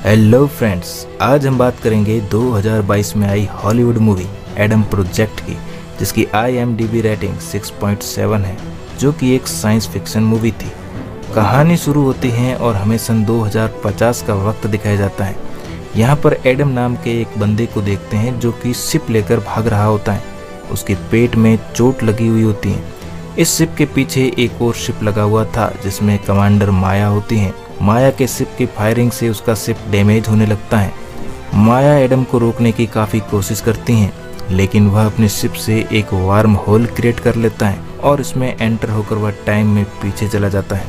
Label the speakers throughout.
Speaker 1: Hello friends, आज हम बात करेंगे 2022 में आई हॉलीवुड मूवी एडम प्रोजेक्ट की, जिसकी IMDb रेटिंग 6.7 है, जो कि एक साइंस फिक्शन मूवी थी। कहानी शुरू होती है और हमें सन 2050 का वक्त दिखाया जाता है। यहाँ पर एडम नाम के एक बंदे को देखते हैं जो कि शिप लेकर भाग रहा होता है। उसके पेट में चोट लगी हुई होती है। इस शिप के पीछे एक और शिप लगा हुआ था जिसमें कमांडर माया होती है। माया के शिप की फायरिंग से उसका शिप डैमेज होने लगता है। माया एडम को रोकने की काफ़ी कोशिश करती हैं, लेकिन वह अपने शिप से एक वार्म होल क्रिएट कर लेता है और इसमें एंटर होकर वह टाइम में पीछे चला जाता है।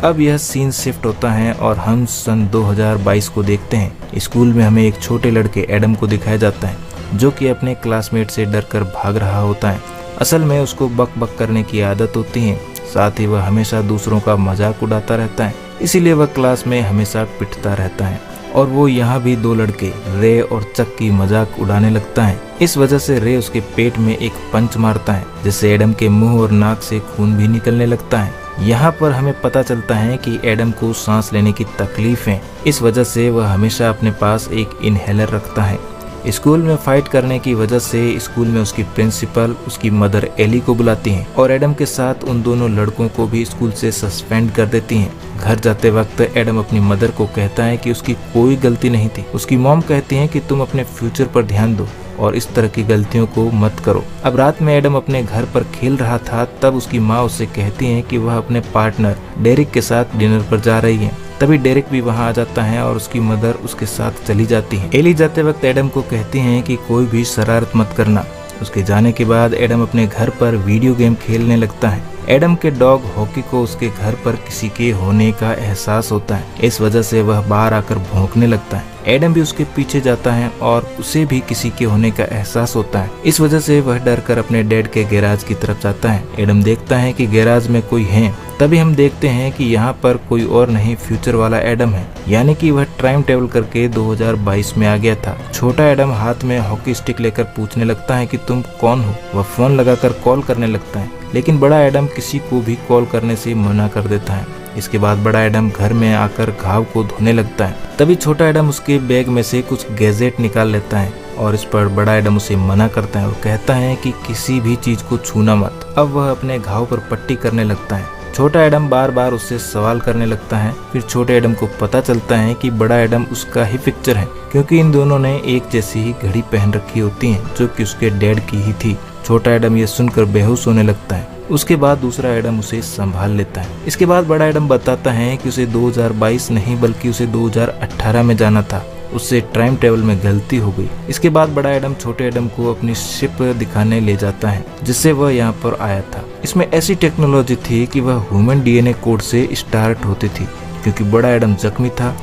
Speaker 1: अब यह सीन शिफ्ट होता है और हम सन 2022 को देखते हैं। स्कूल में हमें एक छोटे लड़के एडम को दिखाया जाता है जो कि अपने क्लासमेट से डर कर भाग रहा होता है। असल में उसको बक बक करने की आदत होती है, साथ ही वह हमेशा दूसरों का मजाक उड़ाता रहता है, इसीलिए वह क्लास में हमेशा पिटता रहता है। और वो यहाँ भी दो लड़के रे और चक की मजाक उड़ाने लगता है। इस वजह से रे उसके पेट में एक पंच मारता है, जिससे एडम के मुंह और नाक से खून भी निकलने लगता है। यहाँ पर हमें पता चलता है कि एडम को सांस लेने की तकलीफ है, इस वजह से वह हमेशा अपने पास एक इनहेलर रखता है। स्कूल में फाइट करने की वजह से स्कूल में उसकी प्रिंसिपल उसकी मदर एली को बुलाती हैं और एडम के साथ उन दोनों लड़कों को भी स्कूल से सस्पेंड कर देती हैं। घर जाते वक्त एडम अपनी मदर को कहता है कि उसकी कोई गलती नहीं थी। उसकी मॉम कहती हैं कि तुम अपने फ्यूचर पर ध्यान दो और इस तरह की गलतियों को मत करो। अब रात में एडम अपने घर पर खेल रहा था, तब उसकी माँ उससे कहती है कि वह अपने पार्टनर डेरिक के साथ डिनर पर जा रही है। तभी डेरिक भी वहां आ जाता है और उसकी मदर उसके साथ चली जाती है। एली जाते वक्त एडम को कहती हैं कि कोई भी शरारत मत करना। उसके जाने के बाद एडम अपने घर पर वीडियो गेम खेलने लगता है। एडम के डॉग हॉकी को उसके घर पर किसी के होने का एहसास होता है, इस वजह से वह बाहर आकर भौंकने लगता है। एडम भी उसके पीछे जाता है और उसे भी किसी के होने का एहसास होता है, इस वजह से वह डर कर अपने डैड के गैराज की तरफ जाता है। एडम देखता है कि गैराज में कोई है। तभी हम देखते हैं कि यहाँ पर कोई और नहीं, फ्यूचर वाला एडम है, यानी कि वह टाइम ट्रेवल करके 2022 में आ गया था। छोटा एडम हाथ में हॉकी स्टिक लेकर पूछने लगता है कि तुम कौन हो। वह फोन लगाकर कॉल करने लगता है, लेकिन बड़ा एडम किसी को भी कॉल करने से मना कर देता है। इसके बाद बड़ा एडम घर में आकर घाव को धोने लगता है। तभी छोटा एडम उसके बैग में से कुछ गैजेट निकाल लेता है और इस पर बड़ा एडम उसे मना करता है और कहता है कि किसी भी चीज को छूना मत। अब वह अपने घाव पर पट्टी करने लगता है। छोटा एडम बार बार उससे सवाल करने लगता है। फिर छोटे एडम को पता चलता है कि बड़ा एडम उसका ही पिक्चर है, क्योंकि इन दोनों ने एक जैसी ही घड़ी पहन रखी होती है जो कि उसके डैड की ही थी। छोटा एडम ये सुनकर बेहोश होने लगता है। उसके बाद दूसरा एडम उसे संभाल लेता है। इसके बाद बड़ा एडम बताता है कि उसे 2022 नहीं बल्कि उसे 2018 में जाना था। उससे टाइम ट्रेवल में गलती हो गई। इसके बाद बड़ा एडम छोटे एडम को अपनी शिप दिखाने ले जाता है, जिससे वह यहाँ पर आया था। इसमें ऐसी टेक्नोलॉजी थी कि वह ह्यूमन DNA कोड से स्टार्ट होती थी। क्योंकि बड़ा एडम जख्मी था,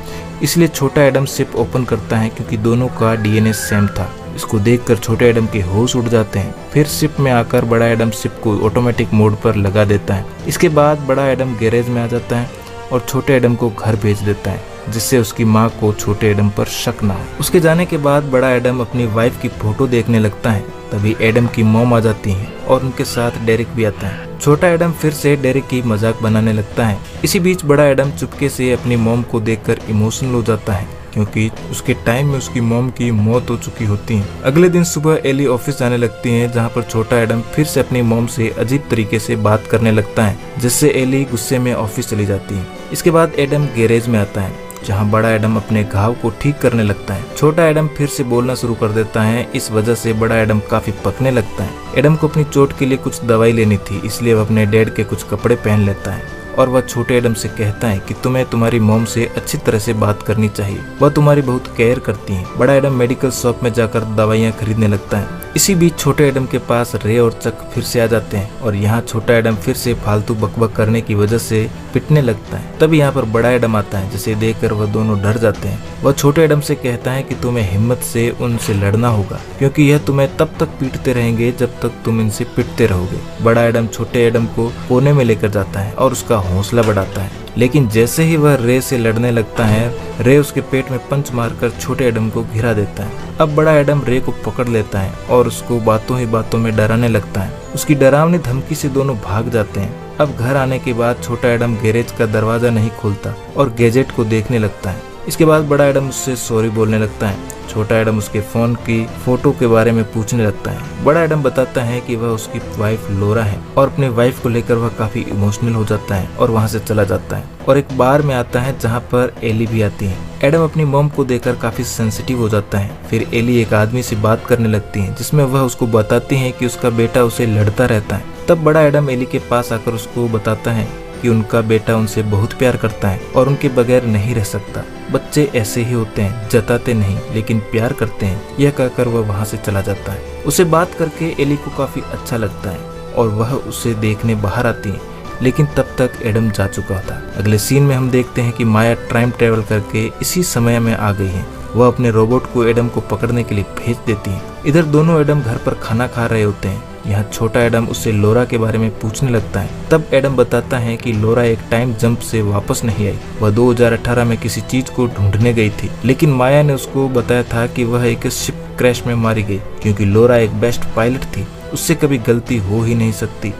Speaker 1: इसलिए छोटा एडम शिप ओपन करता है, क्योंकि दोनों का DNA सेम था। इसको देखकर छोटे एडम के होश उड़ जाते हैं। फिर शिप में आकर बड़ा एडम शिप को ऑटोमेटिक मोड पर लगा देता है। इसके बाद बड़ा एडम गैरेज में आ जाता है और छोटे एडम को घर भेज देता है, जिससे उसकी माँ को छोटे एडम पर शक ना हो। उसके जाने के बाद बड़ा एडम अपनी वाइफ की फोटो देखने लगता है। तभी एडम की मॉम आ जाती है और उनके साथ डेरिक भी आता है। छोटा एडम फिर से डेरिक की मजाक बनाने लगता है। इसी बीच बड़ा एडम चुपके से अपनी मॉम को देखकर इमोशनल हो जाता है, क्योंकि उसके टाइम में उसकी मॉम की मौत हो चुकी होती है। अगले दिन सुबह एली ऑफिस जाने लगती है, जहाँ पर छोटा एडम फिर से अपनी मॉम से अजीब तरीके से बात करने लगता है, जिससे एली गुस्से में ऑफिस चली जाती है। इसके बाद एडम गैरेज में आता है, जहाँ बड़ा एडम अपने घाव को ठीक करने लगता है। छोटा एडम फिर से बोलना शुरू कर देता है, इस वजह से बड़ा एडम काफी पकने लगता है। एडम को अपनी चोट के लिए कुछ दवाई लेनी थी, इसलिए वह अपने डैड के कुछ कपड़े पहन लेता है और वह छोटे एडम से कहता है कि तुम्हें तुम्हारी मॉम से अच्छी तरह से बात करनी चाहिए, वह तुम्हारी बहुत केयर करती है। बड़ा एडम मेडिकल शॉप में जाकर दवाइयाँ खरीदने लगता है। इसी बीच छोटे एडम के पास रे और चक फिर से आ जाते हैं और यहाँ छोटा एडम फिर से फालतू बकबक करने की वजह से पिटने लगता है। तभी यहाँ पर बड़ा एडम आता है, जिसे देखकर वह दोनों डर जाते हैं। वह छोटे एडम से कहता है कि तुम्हें हिम्मत से उनसे लड़ना होगा, क्योंकि यह तुम्हें तब तक पीटते रहेंगे जब तक तुम इनसे पिटते रहोगे। बड़ा एडम छोटे एडम को कोने में लेकर जाता है और उसका हौसला बढ़ाता है, लेकिन जैसे ही वह रे से लड़ने लगता है, रे उसके पेट में पंच मारकर छोटे एडम को घिरा देता है। अब बड़ा एडम रे को पकड़ लेता है और उसको बातों ही बातों में डराने लगता है। उसकी डरावनी धमकी से दोनों भाग जाते हैं। अब घर आने के बाद छोटा एडम गैरेज का दरवाजा नहीं खोलता और गैजेट को देखने लगता है। इसके बाद बड़ा एडम उससे सॉरी बोलने लगता है। छोटा एडम उसके फोन की फोटो के बारे में पूछने लगता है। बड़ा एडम बताता है कि वह उसकी वाइफ लोरा है और अपने वाइफ को लेकर वह काफी इमोशनल हो जाता है और वहां से चला जाता है और एक बार में आता है जहां पर एली भी आती है। एडम अपनी मॉम को देखकर काफी सेंसिटिव हो जाता है। फिर एली एक आदमी से बात करने लगती है जिसमें वह उसको बताती है कि उसका बेटा उसे लड़ता रहता है। तब बड़ा एडम एली के पास आकर उसको बताता है कि उनका बेटा उनसे बहुत प्यार करता है और उनके बगैर नहीं रह सकता। बच्चे ऐसे ही होते हैं, जताते नहीं लेकिन प्यार करते हैं। यह कहकर वह वहां से चला जाता है। उसे बात करके एली को काफी अच्छा लगता है और वह उसे देखने बाहर आती है, लेकिन तब तक एडम जा चुका था। अगले सीन में हम देखते हैं कि माया टाइम ट्रेवल करके इसी समय में आ गई है। वह अपने रोबोट को एडम को पकड़ने के लिए भेज देती है। इधर दोनों एडम घर पर खाना खा रहे होते हैं। यहाँ छोटा एडम उससे लोरा के बारे में पूछने लगता है। तब एडम बताता है कि लोरा एक टाइम जंप से वापस नहीं आई। वह 2018 में किसी चीज को ढूंढने गई थी, लेकिन माया ने उसको बताया था कि वह एक शिप क्रैश में मारी गई क्योंकि लोरा एक बेस्ट पायलट थी। उससे कभी गलती हो ही नहीं सकती।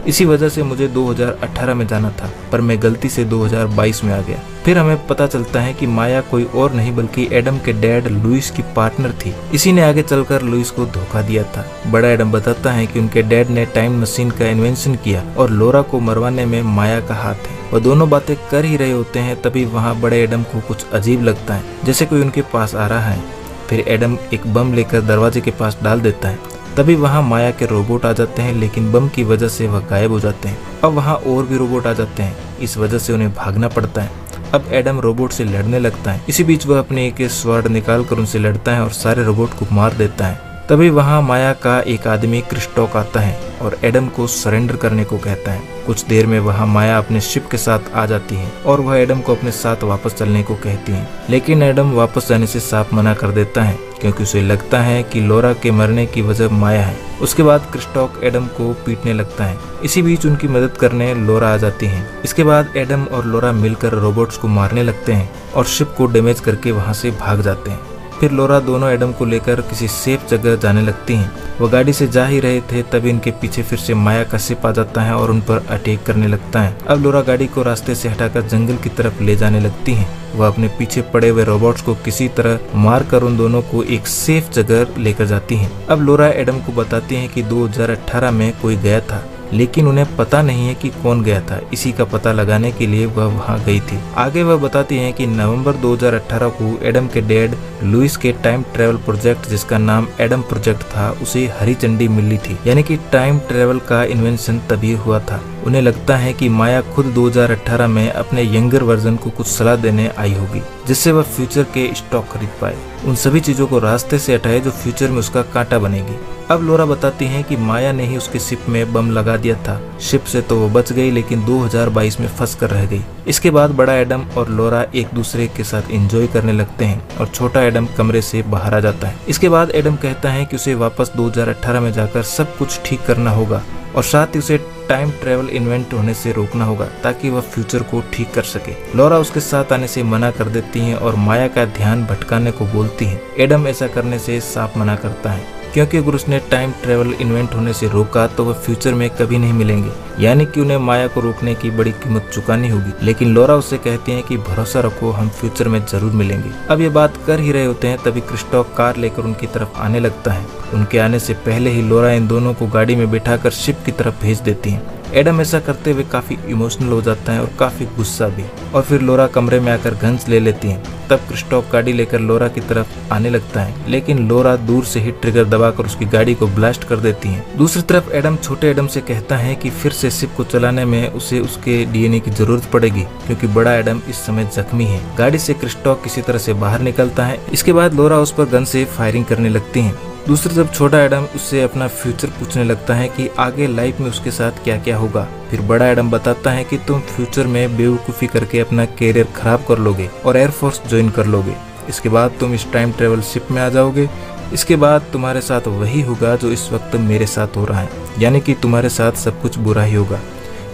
Speaker 1: इसी वजह से मुझे 2018 में जाना था, पर मैं गलती से 2022 में आ गया। फिर हमें पता चलता है कि माया कोई और नहीं बल्कि एडम के डैड लुइस की पार्टनर थी। इसी ने आगे चलकर लुइस को धोखा दिया था। बड़ा एडम बताता है कि उनके डैड ने टाइम मशीन का इन्वेंशन किया और लोरा को मरवाने में माया का हाथ है। वह दोनों बातें कर ही रहे होते हैं, तभी वहाँ बड़े एडम को कुछ अजीब लगता है, जैसे कोई उनके पास आ रहा है। फिर एडम एक बम लेकर दरवाजे के पास डाल देता है। तभी वहाँ माया के रोबोट आ जाते हैं, लेकिन बम की वजह से वह गायब हो जाते हैं। अब वहाँ और भी रोबोट आ जाते हैं, इस वजह से उन्हें भागना पड़ता है। अब एडम रोबोट से लड़ने लगता है। इसी बीच वह अपने एक स्वॉर्ड निकाल कर उनसे लड़ता है और सारे रोबोट को मार देता है। तभी वहाँ माया का एक आदमी क्रिस्टोक आता है और एडम को सरेंडर करने को कहता है। कुछ देर में वहाँ माया अपने शिप के साथ आ जाती है और वह एडम को अपने साथ वापस चलने को कहती है, लेकिन एडम वापस जाने से साफ मना कर देता है क्योंकि उसे लगता है कि लोरा के मरने की वजह माया है। उसके बाद क्रिस्टोक एडम को पीटने लगता है। इसी बीच उनकी मदद करने लोरा आ जाती है। इसके बाद एडम और लोरा मिलकर रोबोट्स को मारने लगते हैं और शिप को डैमेज करके वहाँ से भाग जाते हैं। फिर लोरा दोनों एडम को लेकर किसी सेफ जगह जाने लगती हैं। वो गाड़ी से जा ही रहे थे, तभी इनके पीछे फिर से माया का शिप आ जाता है और उन पर अटैक करने लगता है। अब लोरा गाड़ी को रास्ते से हटाकर जंगल की तरफ ले जाने लगती है। वह अपने पीछे पड़े हुए रोबोट्स को किसी तरह मारकर उन दोनों को एक सेफ जगह लेकर जाती है। अब लोरा एडम को बताती है कि 2018 में कोई गया था, लेकिन उन्हें पता नहीं है कि कौन गया था। इसी का पता लगाने के लिए वह वहां गई थी। आगे वह बताती हैं कि नवंबर 2018 को एडम के डैड लुइस के टाइम ट्रेवल प्रोजेक्ट, जिसका नाम एडम प्रोजेक्ट था, उसे हरी झंडी मिली थी। यानी कि टाइम ट्रेवल का इन्वेंशन तभी हुआ था। उन्हें लगता है कि माया खुद 2018 में अपने यंगर वर्जन को कुछ सलाह देने आई होगी, जिससे वह फ्यूचर के स्टॉक खरीद पाए। उन सभी चीजों को रास्ते से हटाए जो फ्यूचर में उसका कांटा बनेगी। अब लोरा बताती हैं कि माया ने ही उसके शिप में बम लगा दिया था। शिप से तो वो बच गई, लेकिन 2022 में फंस कर रह गई। इसके बाद बड़ा एडम और लोरा एक दूसरे के साथ एंजॉय करने लगते हैं और छोटा एडम कमरे से बाहर आ जाता है। इसके बाद एडम कहता है कि उसे वापस 2018 में जाकर सब कुछ ठीक करना होगा और साथ ही उसे टाइम ट्रेवल इन्वेंट होने से रोकना होगा ताकि वह फ्यूचर को ठीक कर सके। लोरा उसके साथ आने से मना कर देती है और माया का ध्यान भटकाने को बोलती है। एडम ऐसा करने से साफ मना करता है, क्योंकि अगर उसने टाइम ट्रेवल इन्वेंट होने से रोका तो वह फ्यूचर में कभी नहीं मिलेंगे, यानी कि उन्हें माया को रोकने की बड़ी कीमत चुकानी होगी। लेकिन लोरा उससे कहती है कि भरोसा रखो, हम फ्यूचर में जरूर मिलेंगे। अब ये बात कर ही रहे होते हैं, तभी क्रिस्टोक कार लेकर उनकी तरफ आने लगता है। उनके आने से पहले ही लोरा इन दोनों को गाड़ी में बिठाकर शिप की तरफ भेज देती है। एडम ऐसा करते हुए काफी इमोशनल हो जाता है और काफी गुस्सा भी। और फिर लोरा कमरे में आकर गन्स ले लेती है। तब क्रिस्टोफ गाड़ी लेकर लोरा की तरफ आने लगता है, लेकिन लोरा दूर से ही ट्रिगर दबाकर उसकी गाड़ी को ब्लास्ट कर देती है। दूसरी तरफ एडम छोटे एडम से कहता है कि फिर से शिप को चलाने में उसे उसके डीएनए की जरूरत पड़ेगी, क्योंकि बड़ा एडम इस समय जख्मी है। गाड़ी से क्रिस्टोफ किसी तरह से बाहर निकलता है। इसके बाद लोरा उस पर गन से फायरिंग करने लगती है। दूसरी तरफ छोटा एडम उससे अपना फ्यूचर पूछने लगता है कि आगे लाइफ में उसके साथ क्या क्या होगा। फिर बड़ा एडम बताता है कि तुम फ्यूचर में बेवकूफ़ी करके अपना कैरियर खराब कर लोगे और एयरफोर्स ज्वाइन कर लोगे। इसके बाद तुम इस टाइम ट्रेवल शिप में आ जाओगे। इसके बाद तुम्हारे साथ वही होगा जो इस वक्त मेरे साथ हो रहा है, यानी कि तुम्हारे साथ सब कुछ बुरा ही होगा।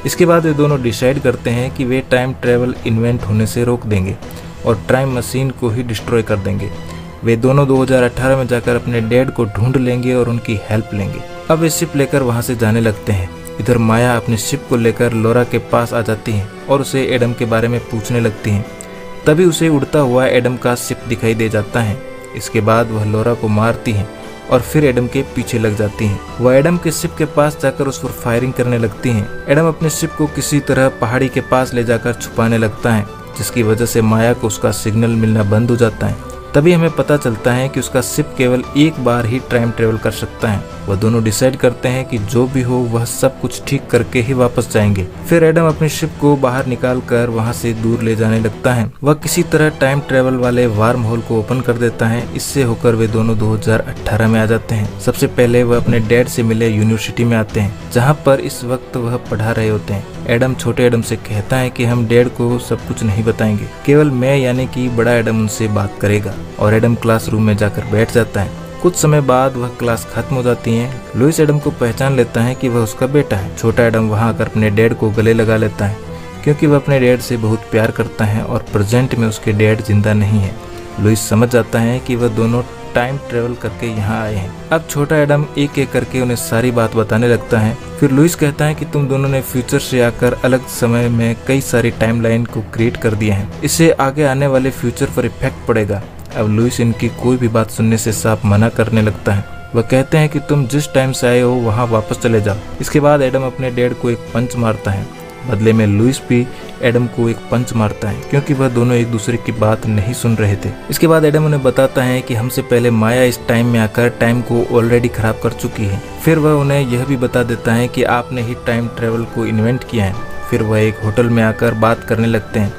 Speaker 1: इसके बाद वे दोनों डिसाइड करते हैं कि वे टाइम ट्रेवल इन्वेंट होने से रोक देंगे और टाइम मशीन को ही डिस्ट्रॉय कर देंगे। वे दोनों 2018 में जाकर अपने डैड को ढूंढ लेंगे और उनकी हेल्प लेंगे। अब वे शिप लेकर वहां से जाने लगते हैं। इधर माया अपने शिप को लेकर लोरा के पास आ जाती है और उसे एडम के बारे में पूछने लगती है। तभी उसे उड़ता हुआ एडम का शिप दिखाई दे जाता है। इसके बाद वह लॉरा को मारती है और फिर एडम के पीछे लग जाती हैं। वह एडम के शिप के पास जाकर उस पर फायरिंग करने लगती हैं। एडम अपने शिप को किसी तरह पहाड़ी के पास ले जाकर छुपाने लगता है, जिसकी वजह से माया को उसका सिग्नल मिलना बंद हो जाता है। तभी हमें पता चलता है कि उसका शिप केवल एक बार ही टाइम ट्रेवल कर सकता है। वह दोनों डिसाइड करते हैं कि जो भी हो वह सब कुछ ठीक करके ही वापस जाएंगे। फिर एडम अपनी शिप को बाहर निकाल कर वहाँ से दूर ले जाने लगता है। वह किसी तरह टाइम ट्रेवल वाले वार्म होल को ओपन कर देता है। इससे होकर वे दोनों 2018 में आ जाते हैं। सबसे पहले वह अपने डैड से मिले यूनिवर्सिटी में आते हैं, जहाँ पर इस वक्त वह पढ़ा रहे होते हैं। एडम छोटे एडम से कहता है कि हम डैड को सब कुछ नहीं बताएंगे, केवल मैं यानी कि बड़ा एडम उनसे बात करेगा। और एडम क्लासरूम में जाकर बैठ जाता है। कुछ समय बाद वह क्लास खत्म हो जाती है। लुइस एडम को पहचान लेता है कि वह उसका बेटा है। छोटा एडम वहां आकर अपने डैड को गले लगा लेता है, क्योंकि वह अपने डैड से बहुत प्यार करता है और प्रेजेंट में उसके डैड जिंदा नहीं है। लुइस समझ जाता है कि वह दोनों टाइम ट्रेवल करके यहाँ आए हैं। अब छोटा एडम एक एक करके उन्हें सारी बात बताने लगता है। फिर लुइस कहता है कि तुम दोनों ने फ्यूचर से आकर अलग समय में कई सारी टाइमलाइन को क्रिएट कर दिया है, इससे आगे आने वाले फ्यूचर पर इफेक्ट पड़ेगा। अब लुइस इनकी कोई भी बात सुनने से साफ मना करने लगता है। वह कहते हैं कि तुम जिस टाइम से आए हो वहाँ वापस चले जाओ। इसके बाद एडम अपने डैड को एक पंच मारता है। बदले में लुइस भी एडम को एक पंच मारता है, क्योंकि वह दोनों एक दूसरे की बात नहीं सुन रहे थे। इसके बाद एडम उन्हें बताता है कि हमसे पहले माया इस टाइम में आकर टाइम को ऑलरेडी खराब कर चुकी है। फिर वह उन्हें यह भी बता देता है कि आपने ही टाइम ट्रेवल को इन्वेंट किया है। फिर वह एक होटल में आकर बात करने लगते हैं।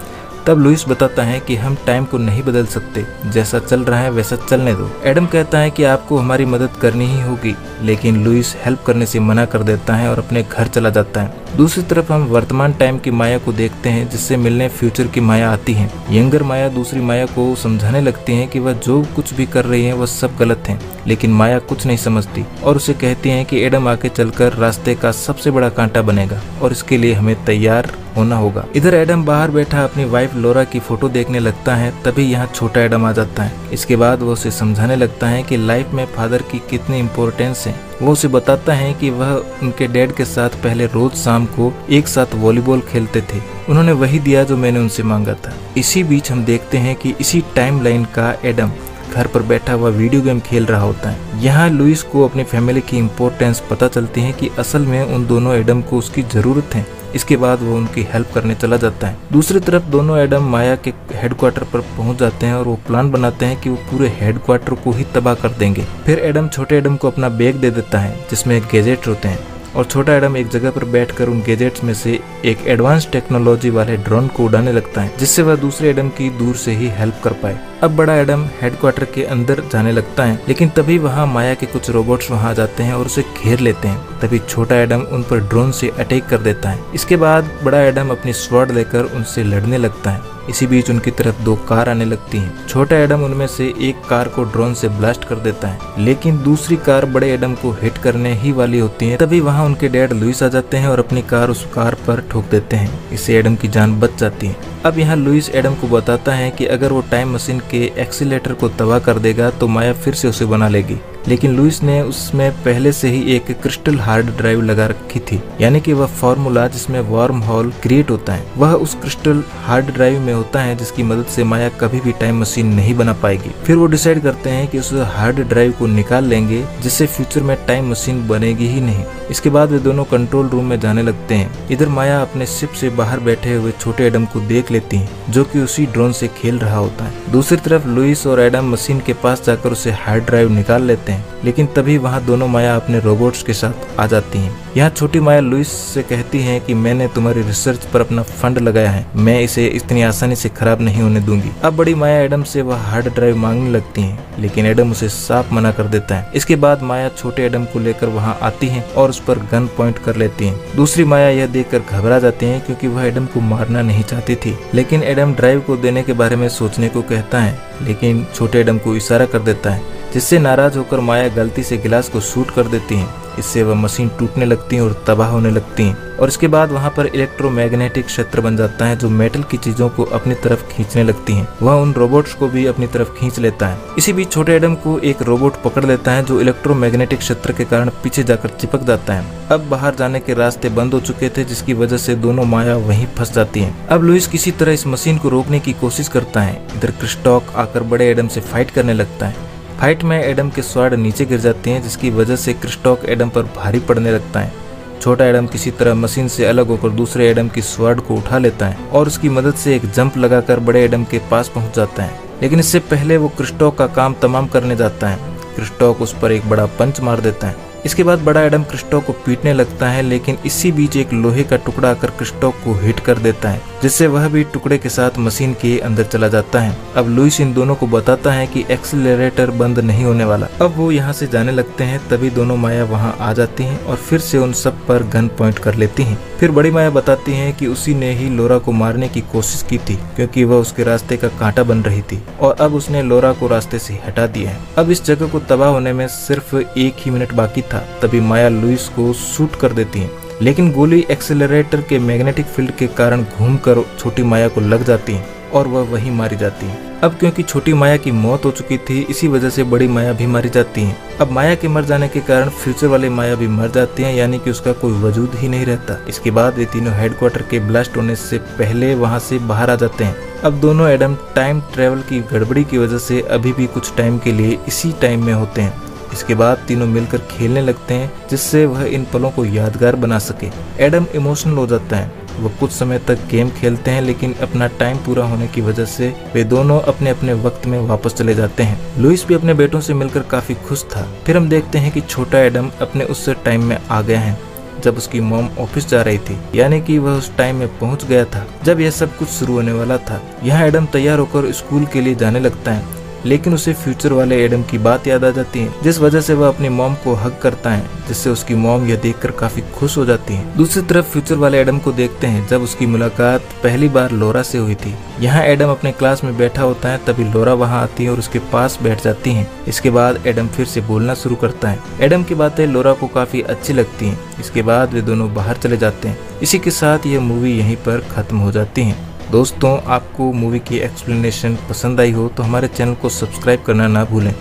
Speaker 1: तब लुइस बताता है कि हम टाइम को नहीं बदल सकते, जैसा चल रहा है वैसा चलने दो। एडम कहता है कि आपको हमारी मदद करनी ही होगी, लेकिन लुइस हेल्प करने से मना कर देता है और अपने घर चला जाता है। दूसरी तरफ हम वर्तमान टाइम की माया को देखते हैं, जिससे मिलने फ्यूचर की माया आती है। यंगर माया दूसरी माया को समझाने लगती है कि वह जो कुछ भी कर रही है वह सब गलत है, लेकिन माया कुछ नहीं समझती और उसे कहती है कि एडम आगे चलकर रास्ते का सबसे बड़ा कांटा बनेगा और इसके लिए हमें तैयार होना होगा। इधर एडम बाहर बैठा अपनी वाइफ लॉरा की फोटो देखने लगता है। तभी यहाँ छोटा एडम आ जाता है। इसके बाद वो उसे समझाने लगता है कि लाइफ में फादर की कितनी इम्पोर्टेंस है। वो उसे बताता है कि वह उनके डैड के साथ पहले रोज शाम को एक साथ वॉलीबॉल खेलते थे। उन्होंने वही दिया जो मैंने उनसे मांगा था। इसी बीच हम देखते हैं कि इसी टाइमलाइन का एडम घर पर बैठा हुआ वीडियो गेम खेल रहा होता है। यहाँ लुइस को अपनी फैमिली की इम्पोर्टेंस पता चलती है कि असल में उन दोनों एडम को उसकी जरूरत है। इसके बाद वो उनकी हेल्प करने चला जाता है। दूसरी तरफ दोनों एडम माया के हेडक्वार्टर पर पहुंच जाते हैं और वो प्लान बनाते हैं कि वो पूरे हेडक्वार्टर को ही तबाह कर देंगे। फिर एडम छोटे एडम को अपना बैग दे देता है, जिसमें गैजेट होते हैं, और छोटा एडम एक जगह पर बैठकर उन गैजेट्स में से एक एडवांस टेक्नोलॉजी वाले ड्रोन को उड़ाने लगता है, जिससे वह दूसरे एडम की दूर से ही हेल्प कर पाए। अब बड़ा एडम हेडक्वार्टर के अंदर जाने लगता है, लेकिन तभी वहाँ माया के कुछ रोबोट्स वहाँ आ जाते हैं और उसे घेर लेते हैं। तभी छोटा एडम उन पर ड्रोन से अटैक कर देता है। इसके बाद बड़ा एडम अपनी स्वॉर्ड लेकर उनसे लड़ने लगता है। इसी बीच उनकी तरफ दो कार आने लगती हैं। छोटा एडम उनमें से एक कार को ड्रोन से ब्लास्ट कर देता है, लेकिन दूसरी कार बड़े एडम को हिट करने ही वाली होती है। तभी वहाँ उनके डैड लुइस आ जाते हैं और अपनी कार उस कार पर ठोक देते हैं। इससे एडम की जान बच जाती है। अब यहाँ लुइस एडम को बताता है कि अगर वो टाइम मशीन के एक्सीलेटर को तबाह कर देगा तो माया फिर से उसे बना लेगी, लेकिन लुइस ने उसमें पहले से ही एक क्रिस्टल हार्ड ड्राइव लगा रखी थी, यानी कि वह फॉर्मूला जिसमें वार्म होल क्रिएट होता है वह उस क्रिस्टल हार्ड ड्राइव में होता है, जिसकी मदद से माया कभी भी टाइम मशीन नहीं बना पाएगी। फिर वो डिसाइड करते हैं कि उस हार्ड ड्राइव को निकाल लेंगे, जिससे फ्यूचर में टाइम मशीन बनेगी ही नहीं। इसके बाद वे दोनों कंट्रोल रूम में जाने लगते हैं। इधर माया अपने शिप से बाहर बैठे हुए छोटे एडम को देख लेती है, जो कि उसी ड्रोन से खेल रहा होता है। दूसरी तरफ लुइस और एडम मशीन के पास जाकर उसे हार्ड ड्राइव निकाल लेते हैं, लेकिन तभी वहाँ दोनों माया अपने रोबोट्स के साथ आ जाती हैं। यहाँ छोटी माया लुइस से कहती है कि मैंने तुम्हारी रिसर्च पर अपना फंड लगाया है, मैं इसे इतनी आसानी से खराब नहीं होने दूंगी। अब बड़ी माया एडम से वह हार्ड ड्राइव मांगने लगती है, लेकिन एडम उसे साफ मना कर देता है। इसके बाद माया छोटे एडम को लेकर वहाँ आती है और उस पर गन पॉइंट कर लेती है। दूसरी माया यह देखकर घबरा जाती है, क्योंकि वह एडम को मारना नहीं चाहती थी, लेकिन एडम ड्राइव को देने के बारे में सोचने को कहता है, लेकिन छोटे एडम को इशारा कर देता है जिससे नाराज होकर माया गलती से गिलास को शूट कर देती है। इससे वह मशीन टूटने लगती है और तबाह होने लगती है और इसके बाद वहां पर इलेक्ट्रोमैग्नेटिक क्षेत्र बन जाता है जो मेटल की चीजों को अपनी तरफ खींचने लगती हैं। वह उन रोबोट्स को भी अपनी तरफ खींच लेता है। इसी बीच छोटे एडम को एक रोबोट पकड़ लेता है जो इलेक्ट्रोमैग्नेटिक क्षेत्र के कारण पीछे जाकर चिपक जाता है। अब बाहर जाने के रास्ते बंद हो चुके थे जिसकी वजह से दोनों माया वहीं फंस जाती है। अब लुइस किसी तरह इस मशीन को रोकने की कोशिश करता है। इधर क्रिस्टॉक आकर बड़े एडम से फाइट करने लगता है। फाइट में एडम के स्वॉर्ड नीचे गिर जाते हैं जिसकी वजह से क्रिस्टॉक एडम पर भारी पड़ने लगता है। छोटा एडम किसी तरह मशीन से अलग होकर दूसरे एडम की स्वॉर्ड को उठा लेता है और उसकी मदद से एक जंप लगाकर बड़े एडम के पास पहुंच जाता है। लेकिन इससे पहले वो क्रिस्टॉक का काम तमाम करने जाता है। क्रिस्टॉक उस पर एक बड़ा पंच मार देता है। इसके बाद बड़ा एडम क्रिस्टॉक को पीटने लगता है लेकिन इसी बीच एक लोहे का टुकड़ा आकर क्रिस्टॉक को हिट कर देता है जिससे वह भी टुकड़े के साथ मशीन के अंदर चला जाता है। अब लुइस इन दोनों को बताता है कि एक्सीलरेटर बंद नहीं होने वाला। अब वो यहाँ से जाने लगते हैं तभी दोनों माया वहाँ आ जाती हैं और फिर से उन सब पर गन पॉइंट कर लेती हैं। फिर बड़ी माया बताती है कि उसी ने ही लोरा को मारने की कोशिश की थी क्योंकि वह उसके रास्ते का कांटा बन रही थी और अब उसने लोरा को रास्ते से हटा दिया है। अब इस जगह को तबाह होने में सिर्फ 1 ही मिनट बाकी था तभी माया लुइस को शूट कर देती है लेकिन गोली एक्सेलरेटर के मैग्नेटिक फील्ड के कारण घूमकर छोटी माया को लग जाती है और वह वहीं मारी जाती है। अब क्योंकि छोटी माया की मौत हो चुकी थी इसी वजह से बड़ी माया भी मारी जाती है। अब माया के मर जाने के कारण फ्यूचर वाले माया भी मर जाते हैं यानी कि उसका कोई वजूद ही नहीं रहता। इसके बाद वे तीनों हेडक्वार्टर के ब्लास्ट होने से पहले वहां से बाहर आ जाते हैं। अब दोनों एडम टाइम ट्रेवल की गड़बड़ी की वजह से अभी भी कुछ टाइम के लिए इसी टाइम में होते हैं। इसके बाद तीनों मिलकर खेलने लगते हैं जिससे वह इन पलों को यादगार बना सके। एडम इमोशनल हो जाता है। वह कुछ समय तक गेम खेलते हैं लेकिन अपना टाइम पूरा होने की वजह से वे दोनों अपने अपने वक्त में वापस चले जाते हैं। लुइस भी अपने बेटों से मिलकर काफी खुश था। फिर हम देखते हैं कि छोटा एडम अपने उस टाइम में आ गया है जब उसकी मॉम ऑफिस जा रही थी यानी कि वह उस टाइम में पहुंच गया था जब यह सब कुछ शुरू होने वाला था। यहाँ एडम तैयार होकर स्कूल के लिए जाने लगता है लेकिन उसे फ्यूचर वाले एडम की बात याद आ जाती है जिस वजह से वह अपनी मॉम को हग करता है जिससे उसकी मॉम यह देखकर काफी खुश हो जाती है। दूसरी तरफ फ्यूचर वाले एडम को देखते हैं जब उसकी मुलाकात पहली बार लोरा से हुई थी। यहाँ एडम अपने क्लास में बैठा होता है तभी लोरा वहाँ आती है और उसके पास बैठ जाती है। इसके बाद एडम फिर से बोलना शुरू करता है। एडम की बातें लोरा को काफी अच्छी लगती है। इसके बाद वे दोनों बाहर चले जाते हैं। इसी के साथ यह मूवी यहीं पर खत्म हो जाती है। दोस्तों आपको मूवी की एक्सप्लेनेशन पसंद आई हो तो हमारे चैनल को सब्सक्राइब करना ना भूलें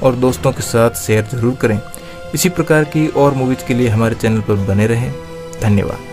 Speaker 1: और दोस्तों के साथ शेयर जरूर करें। इसी प्रकार की और मूवीज के लिए हमारे चैनल पर बने रहें। धन्यवाद।